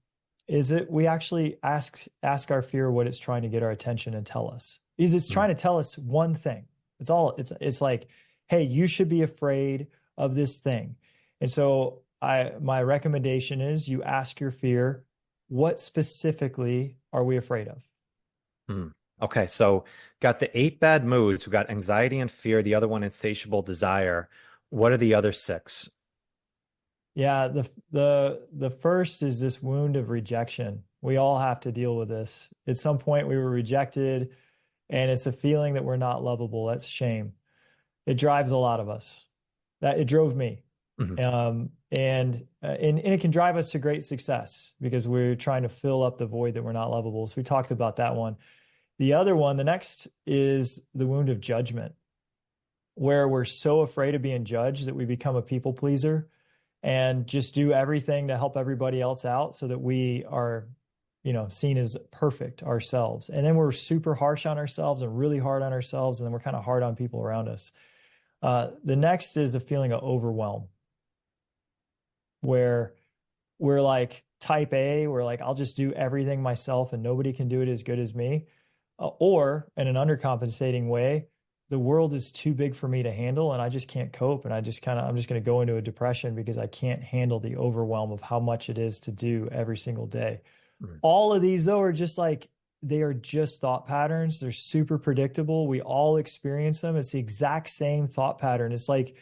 Speaker 2: Is that we actually ask our fear what it's trying to get our attention and tell us. Is it's trying to tell us one thing. It's like, hey, you should be afraid of this thing. And so my recommendation is you ask your fear, what specifically are we afraid of?
Speaker 1: Okay, so got the 8 bad moods. We got anxiety and fear. The other one, insatiable desire. What are the other 6?
Speaker 2: Yeah, the first is this wound of rejection. We all have to deal with this. At some point we were rejected, and it's a feeling that we're not lovable. That's shame. It drives a lot of us. That it drove me. And it can drive us to great success because we're trying to fill up the void that we're not lovable. So we talked about that one. The other one, the next is the wound of judgment, where we're so afraid of being judged that we become a people pleaser and just do everything to help everybody else out so that we are, seen as perfect ourselves. And then we're super harsh on ourselves and really hard on ourselves. And then we're kind of hard on people around us. The next is a feeling of overwhelm, where we're like type A, we're like, I'll just do everything myself and nobody can do it as good as me. Or in an undercompensating way, the world is too big for me to handle and I just can't cope. And I'm just going to go into a depression because I can't handle the overwhelm of how much it is to do every single day. All of these though are just like, they are just thought patterns. They're super predictable. We all experience them. It's the exact same thought pattern. It's like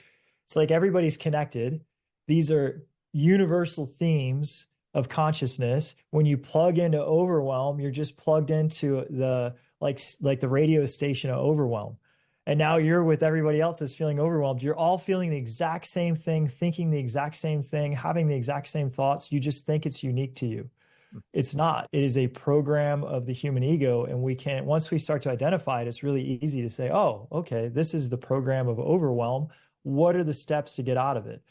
Speaker 2: everybody's connected. These are universal themes of consciousness. When you plug into overwhelm, you're just plugged into the the radio station of overwhelm. And now you're with everybody else that's feeling overwhelmed. You're all feeling the exact same thing, thinking the exact same thing, having the exact same thoughts. You just think it's unique to you. It's not. It is a program of the human ego. And once we start to identify it, it's really easy to say, oh, okay, this is the program of overwhelm. What are the steps to get out of it?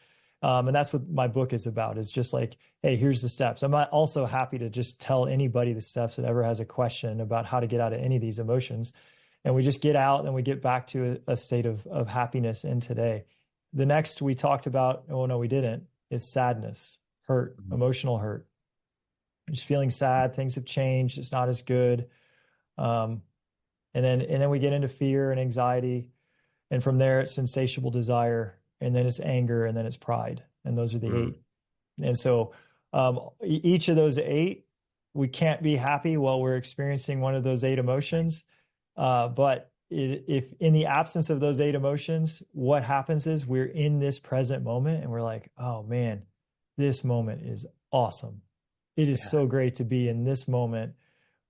Speaker 2: And that's what my book is about. It's just like, hey, here's the steps. I'm also happy to just tell anybody the steps that ever has a question about how to get out of any of these emotions. And we just get out and we get back to a state of happiness in today. The next we talked about, oh no, we didn't, is sadness, hurt, emotional hurt. Just feeling sad, things have changed, it's not as good. And then we get into fear and anxiety. And from there it's insatiable desire, and then it's anger, and then it's pride. And those are the 8. And so each of those 8, we can't be happy while we're experiencing one of those 8 emotions. But if in the absence of those 8 emotions, what happens is we're in this present moment and we're like, oh man, this moment is awesome. It is so great to be in this moment.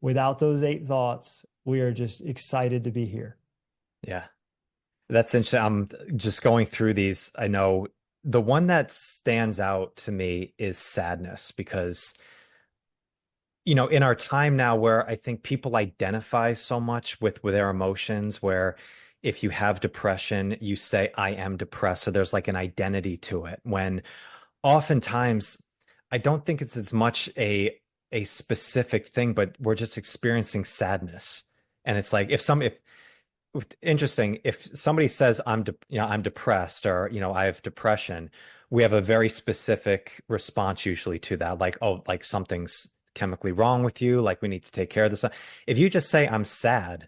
Speaker 2: Without those 8 thoughts, we are just excited to be here.
Speaker 1: Yeah. That's interesting. I'm just going through these. I know the one that stands out to me is sadness because in our time now where I think people identify so much with their emotions, where if you have depression, you say, I am depressed. So there's like an identity to it. When oftentimes, I don't think it's as much a specific thing, but we're just experiencing sadness. And it's like if interesting, if somebody says I'm depressed, or I have depression, we have a very specific response usually to that, like, oh, like something's chemically wrong with you, like we need to take care of this. If you just say I'm sad,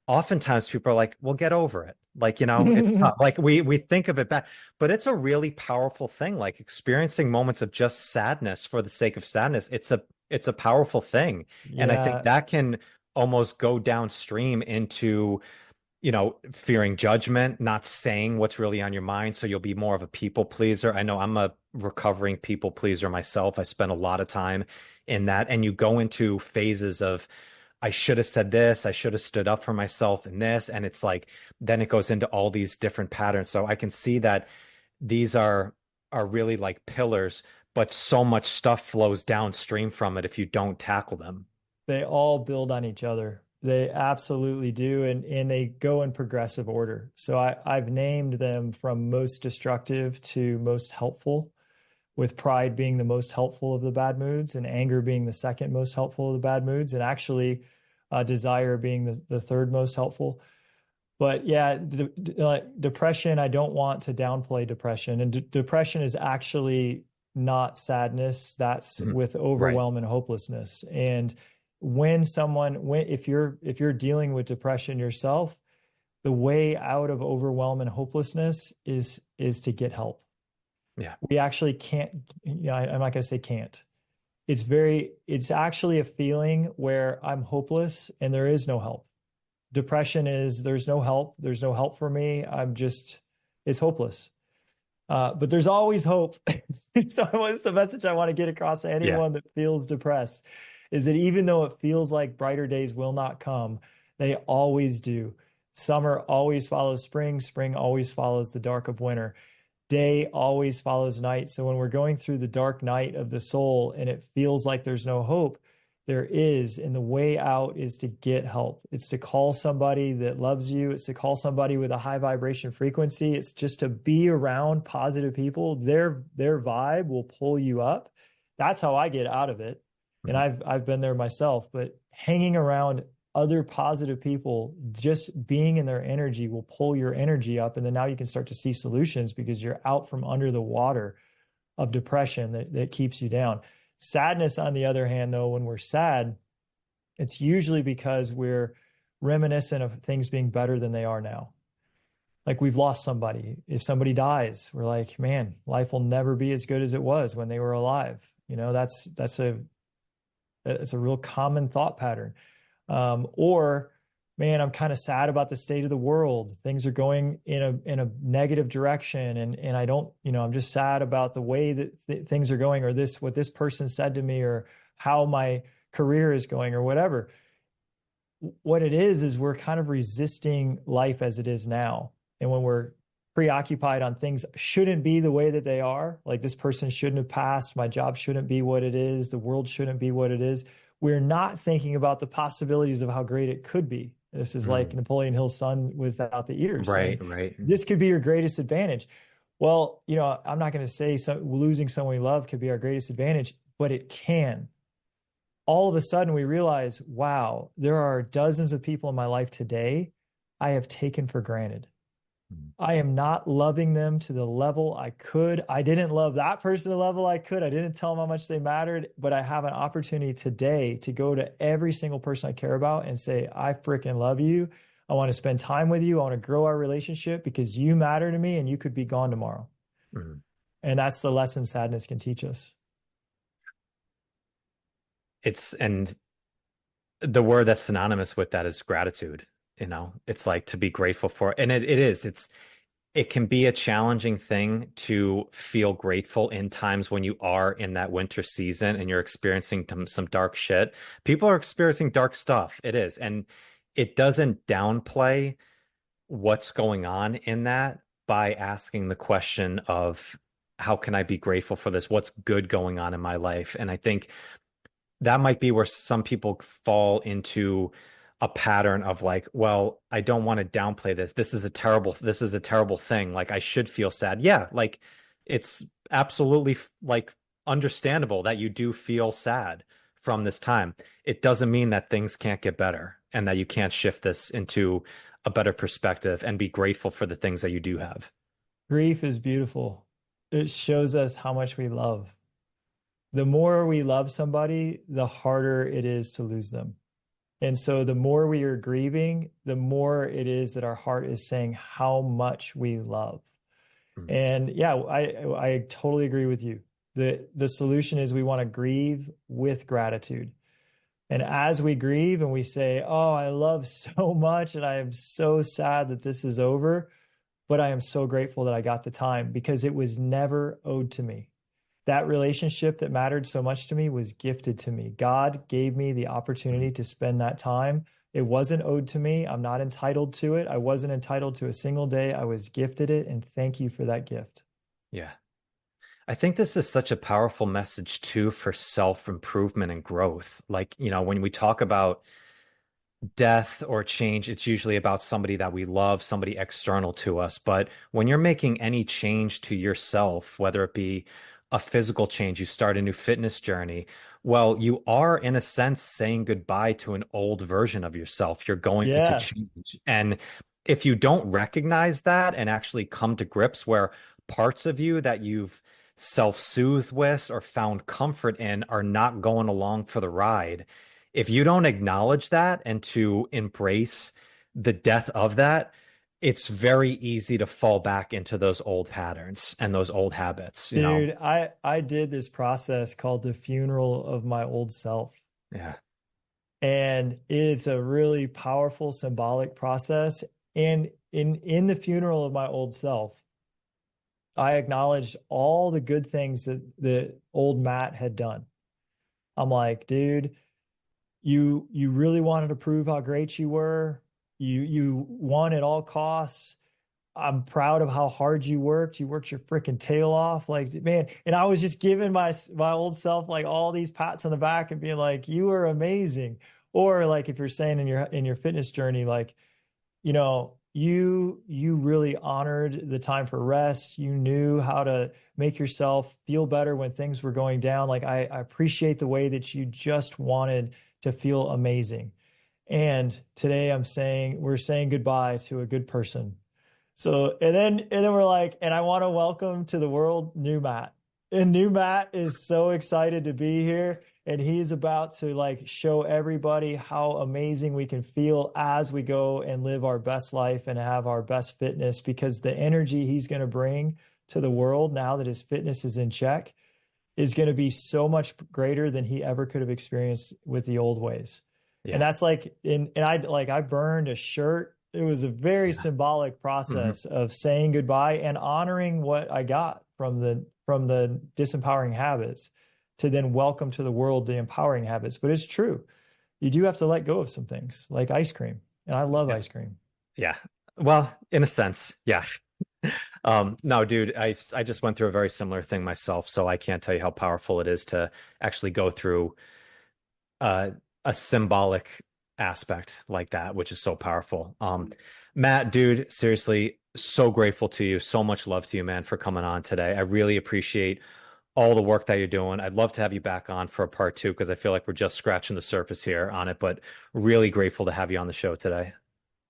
Speaker 1: oftentimes people are like, well, get over it. Like, it's not like we think of it back, but it's a really powerful thing. Like experiencing moments of just sadness for the sake of sadness. It's a powerful thing. And I think
Speaker 2: Yeah,
Speaker 1: that can almost go downstream into, fearing judgment, not saying what's really on your mind. So you'll be more of a people pleaser. I know I'm a recovering people pleaser myself. I spend a lot of time in that. And you go into phases of, I should have said this, I should have stood up for myself in this. And it's like, then it goes into all these different patterns. So I can see that these are really like pillars, but so much stuff flows downstream from it if you don't tackle them.
Speaker 2: they all build on each other. They absolutely do, and they go in progressive order. So I've named them from most destructive to most helpful, with pride being the most helpful of the bad moods, and anger being the second most helpful of the bad moods, and actually desire being the third most helpful. But yeah, depression, I don't want to downplay depression. And depression is actually not sadness. That's
Speaker 1: Mhm.
Speaker 2: with
Speaker 1: Right.
Speaker 2: overwhelm and hopelessness. And when if you're dealing with depression yourself, the way out of overwhelm and hopelessness is to get help.
Speaker 1: Yeah.
Speaker 2: We actually can't, I'm not going to say can't. It's actually a feeling where I'm hopeless and there is no help. Depression is there's no help. There's no help for me. It's hopeless. But there's always hope. So what's the message I want to get across to
Speaker 1: Yeah.
Speaker 2: anyone that feels depressed is that even though it feels like brighter days will not come, they always do. Summer always follows spring. Spring always follows the dark of winter. Day always follows night. So when we're going through the dark night of the soul and it feels like there's no hope, there is, and the way out is to get help. It's to call somebody that loves you. It's to call somebody with a high vibration frequency. It's just to be around positive people. Their vibe will pull you up. That's how I get out of it. And
Speaker 1: Mhm.
Speaker 2: I've been there myself, but hanging around other positive people, just being in their energy will pull your energy up. And then now you can start to see solutions because you're out from under the water of depression that keeps you down. Sadness, on the other hand, though, when we're sad, it's usually because we're reminiscent of things being better than they are now. Like we've lost somebody. If somebody dies, we're like, man, life will never be as good as it was when they were alive. That's a real common thought pattern. Or man, I'm kind of sad about the state of the world. Things are going in a negative direction, and I don't, I'm just sad about the way that things are going, or what this person said to me, or how my career is going, or whatever. What it is we're kind of resisting life as it is now, and when we're preoccupied on things shouldn't be the way that they are, like this person shouldn't have passed, my job shouldn't be what it is, the world shouldn't be what it is, we're not thinking about the possibilities of how great it could be. This is like
Speaker 1: Mm.
Speaker 2: Napoleon Hill's son without the ears
Speaker 1: Right.
Speaker 2: saying,
Speaker 1: Right.
Speaker 2: this could be your greatest advantage. Well, I'm not going to say losing someone we love could be our greatest advantage, but it can. All of a sudden, we realize, wow, there are dozens of people in my life today I have taken for granted.
Speaker 1: Mm.
Speaker 2: I am not loving them to the level I could. I didn't love that person to the level I could. I didn't tell them how much they mattered, but I have an opportunity today to go to every single person I care about and say, I freaking love you. I want to spend time with you. I want to grow our relationship because you matter to me and you could be gone tomorrow.
Speaker 1: Mm.
Speaker 2: And that's the lesson sadness can teach us.
Speaker 1: And the word that's synonymous with that is gratitude. It's like to be grateful for, and it can be a challenging thing to feel grateful in times when you are in that winter season and you're experiencing some dark shit. People are experiencing dark stuff. It is. And it doesn't downplay what's going on in that by asking the question of how can I be grateful for this? What's good going on in my life? And I think that might be where some people fall into, a pattern of like, well, I don't want to downplay this. This is a terrible thing. Like I should feel sad. Yeah, like it's absolutely like understandable that you do feel sad from this time. It doesn't mean that things can't get better and that you can't shift this into a better perspective and be grateful for the things that you do have.
Speaker 2: Grief is beautiful. It shows us how much we love. The more we love somebody, the harder it is to lose them. And so the more we are grieving, the more it is that our heart is saying how much we love.
Speaker 1: Mm.
Speaker 2: And yeah, I totally agree with you. The solution is we want to grieve with gratitude. And as we grieve and we say, "Oh, I love so much and I am so sad that this is over, but I am so grateful that I got the time because it was never owed to me." That relationship that mattered so much to me was gifted to me. God gave me the opportunity to spend that time. It wasn't owed to me. I'm not entitled to it. I wasn't entitled to a single day. I was gifted it. And thank you for that gift.
Speaker 1: Yeah. I think this is such a powerful message too for self-improvement and growth. Like, when we talk about death or change, it's usually about somebody that we love, somebody external to us. But when you're making any change to yourself, whether it be a physical change, you start a new fitness journey, well, you are in a sense saying goodbye to an old version of yourself. You're going to
Speaker 2: Yeah.
Speaker 1: change. And if you don't recognize that and actually come to grips where parts of you that you've self-soothed with or found comfort in are not going along for the ride, if you don't acknowledge that and to embrace the death of that, it's very easy to fall back into those old patterns and those old habits.
Speaker 2: Dude, I did this process called the funeral of my old self.
Speaker 1: Yeah.
Speaker 2: And it is a really powerful symbolic process. And in the funeral of my old self, I acknowledged all the good things that the old Matt had done. I'm like, dude, you really wanted to prove how great you were. You won at all costs. I'm proud of how hard you worked. You worked your freaking tail off. Like, man, and I was just giving my old self like all these pats on the back and being like, you were amazing. Or like if you're saying in your fitness journey, like, you really honored the time for rest. You knew how to make yourself feel better when things were going down. Like I appreciate the way that you just wanted to feel amazing. And today we're saying goodbye to a good person. So and then we're like, and I want to welcome to the world new Matt. And new Matt is so excited to be here. And he's about to like show everybody how amazing we can feel as we go and live our best life and have our best fitness, because the energy he's going to bring to the world now that his fitness is in check is going to be so much greater than he ever could have experienced with the old ways. And
Speaker 1: Yeah.
Speaker 2: that's like I burned a shirt. It was a very
Speaker 1: Yeah.
Speaker 2: symbolic
Speaker 1: Hmm.
Speaker 2: process of saying goodbye and honoring what I got from the disempowering habits to then welcome to the world the empowering habits. But it's true. You do have to let go of some things like ice cream. And I love
Speaker 1: Yeah.
Speaker 2: ice cream.
Speaker 1: Yeah. Well, in a sense, yeah. No, dude, I just went through a very similar thing myself, so I can't tell you how powerful it is to actually go through uh, a symbolic aspect like that, which is so powerful. Matt, dude, seriously, so grateful to you. So much love to you, man, for coming on today. I really appreciate all the work that you're doing. I'd love to have you back on for a part two because I feel like we're just scratching the surface here on it, but really grateful to have you on the show today.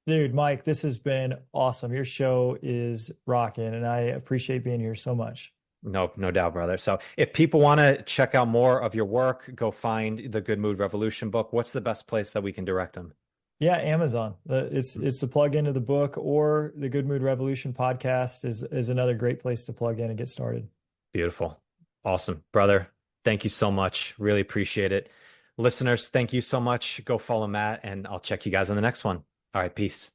Speaker 2: Dude, Mike, this has been awesome. Your show is rocking, and I appreciate being here so much.
Speaker 1: No, no doubt, brother. So if people want to check out more of your work, go find the Good Mood Revolution book. What's the best place that we can direct them?
Speaker 2: Yeah, Amazon. It's to plug into the book, or the Good Mood Revolution podcast is another great place to plug in and get started.
Speaker 1: Beautiful. Awesome. Brother, thank you so much. Really appreciate it. Listeners, thank you so much. Go follow Matt, and I'll check you guys on the next one. All right, peace.